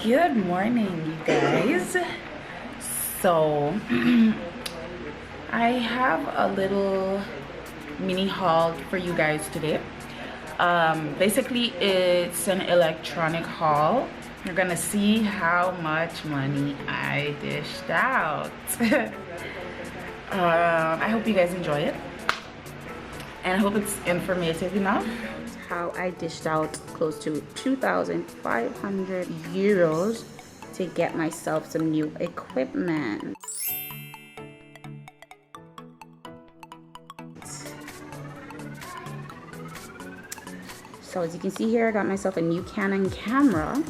Good morning, you guys. So I have a little mini haul for you guys today. Basically it's an electronic haul. You're gonna see how much money I dished out. I hope you guys enjoy it, and I hope it's informative enough. How I dished out close to 2,500 euros to get myself some new equipment. So as you can see here, I got myself a new Canon camera,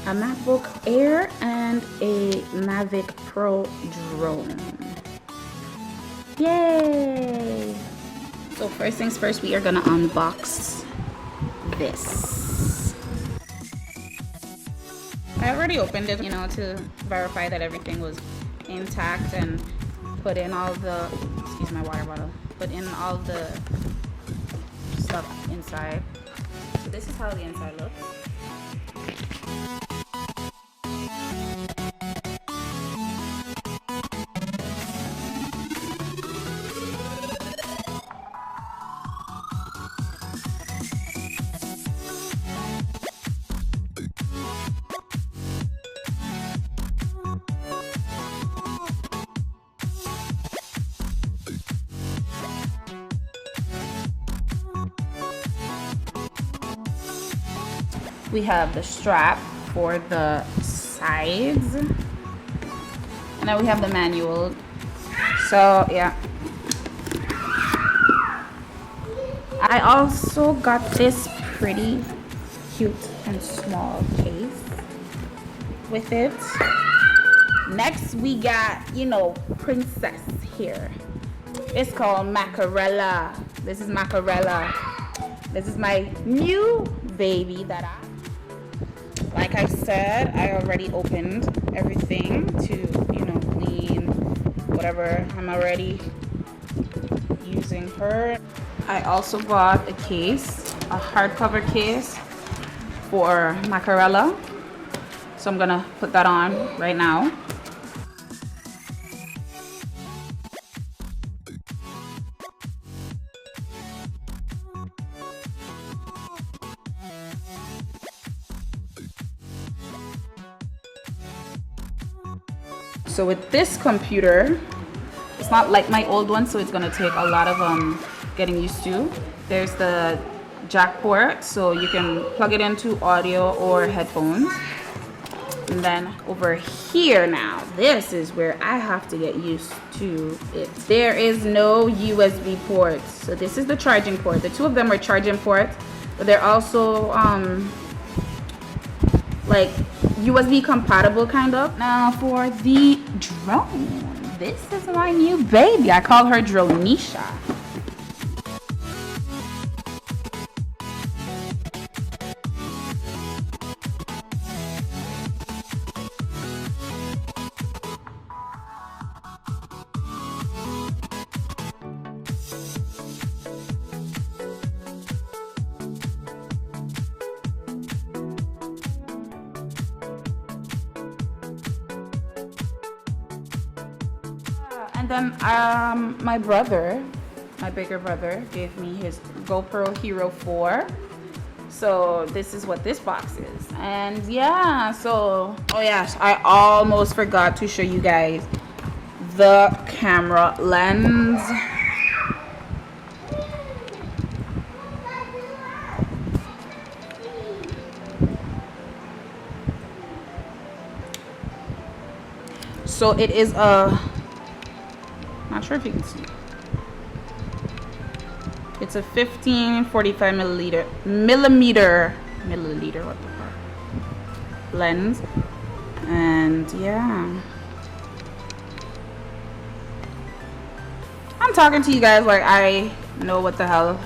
a MacBook Air, and a Mavic Pro drone. Yay! So first things first, we are gonna unbox this. I already opened it, to verify that everything was intact and put in all the, excuse my water bottle, put in all the stuff inside. So this is how the inside looks. We have the strap for the sides, and then we have the manual. So yeah, I also got this pretty cute and small case with it. Next we got, Princess here. It's called Macarella. This is Macarella. This is my new baby that like I said, I already opened everything to, clean whatever I'm already using her. I also bought a case, a hardcover case for Macarella. So I'm gonna put that on right now. So with this computer, it's not like my old one, so it's gonna take a lot of getting used to. There's the jack port, so you can plug it into audio or headphones. And then over here now, this is where I have to get used to it. There is no USB port. So this is the charging port. The two of them are charging ports, but they're also like USB compatible kind of. Now for the drone, this is my new baby. I call her Dronisha. And then my bigger brother gave me his GoPro Hero 4. So this is what this box is. And yeah, so, oh yes, I almost forgot to show you guys the camera lens. So it is not sure if you can see. It's a 1545 millimeter, what the fuck, lens. And yeah, I'm talking to you guys like I know what the hell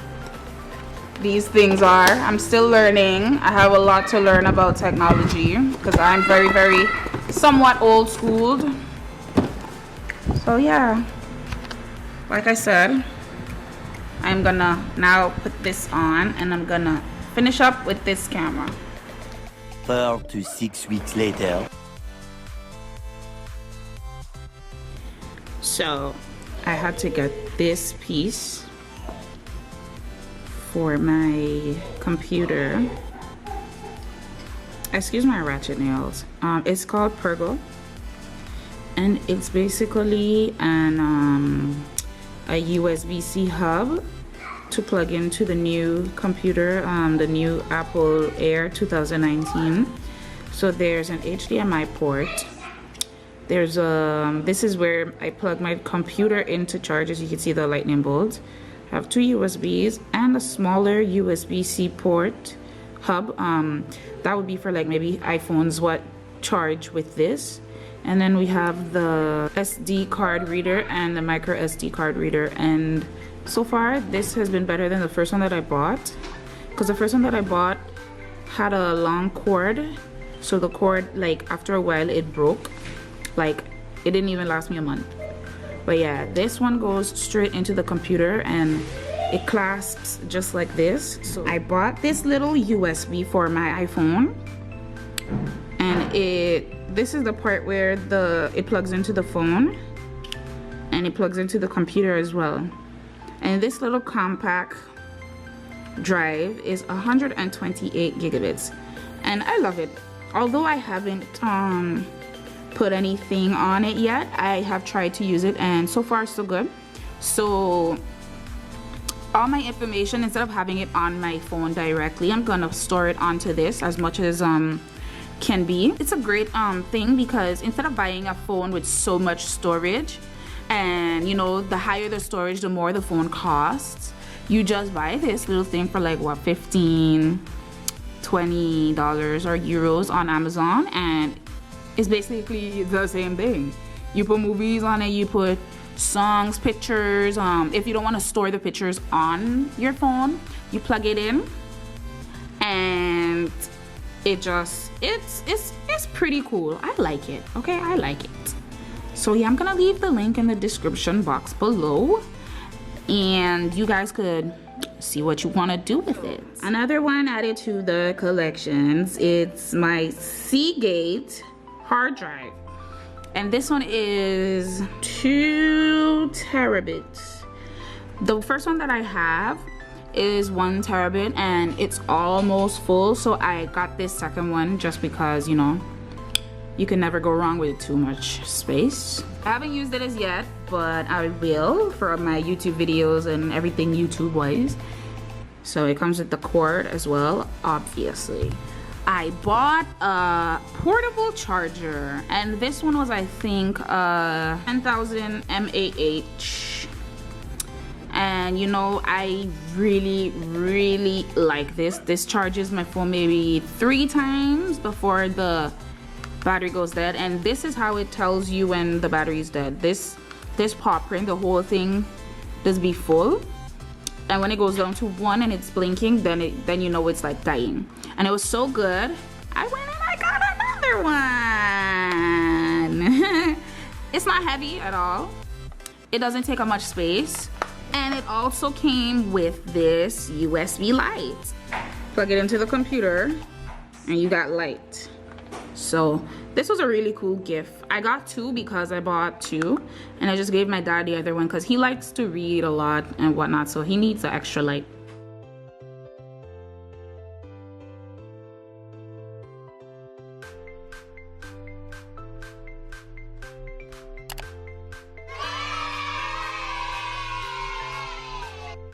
these things are. I'm still learning. I have a lot to learn about technology because I'm very, very somewhat old schooled. So yeah, like I said, I'm gonna now put this on and I'm gonna finish up with this camera. 4 to 6 weeks later. So I had to get this piece for my computer. Excuse my ratchet nails. It's called Pergo, and it's basically a USB-C hub to plug into the new computer, the new Apple Air 2019. So there's an HDMI port. There's this is where I plug my computer into charge. As you can see, the lightning bolts. I have two USBs and a smaller USB-C port hub. That would be for like maybe iPhones what charge with this. And then we have the SD card reader and the micro SD card reader. And so far this has been better than the first one that I bought, because the first one that I bought had a long cord, so the cord, like, after a while it broke. Like, it didn't even last me a month. But yeah, this one goes straight into the computer and it clasps just like this. So I bought this little USB for my iPhone, and this is the part where it plugs into the phone and it plugs into the computer as well. And this little compact drive is 128 gigabits, and I love it. Although I haven't put anything on it yet, I have tried to use it, and so far so good. So all my information, instead of having it on my phone directly, I'm gonna store it onto this as much as can be. It's a great thing, because instead of buying a phone with so much storage, and you know, the higher the storage, the more the phone costs, you just buy this little thing for like what, $15, $20 or euros on Amazon, and it's basically the same thing. You put movies on it, you put songs, pictures. If you don't want to store the pictures on your phone, you plug it in, and it's pretty cool. I like it. Okay, I like it. So yeah, I'm gonna leave the link in the description box below, and you guys could see what you want to do with it. Another one added to the collections, it's my Seagate hard drive, and this one is 2 terabits. The first one that I have is 1 terabit, and it's almost full, so I got this second one just because, you know, you can never go wrong with too much space. I haven't used it as yet, but I will for my YouTube videos and everything YouTube wise. So it comes with the cord as well, obviously. I bought a portable charger, and this one was, I think, 10,000 mAh. And you know, I really like this. This charges my phone maybe 3 times before the battery goes dead, and this is how it tells you when the battery is dead. This paw print, the whole thing does be full, and when it goes down to 1 and it's blinking, then you know it's like dying. And it was so good, I went and I got another one. It's not heavy at all, it doesn't take up much space, and it also came with this USB light. Plug it into the computer and you got light. So this was a really cool gift. I got 2 because I bought 2, and I just gave my dad the other one because he likes to read a lot and whatnot, so he needs the extra light.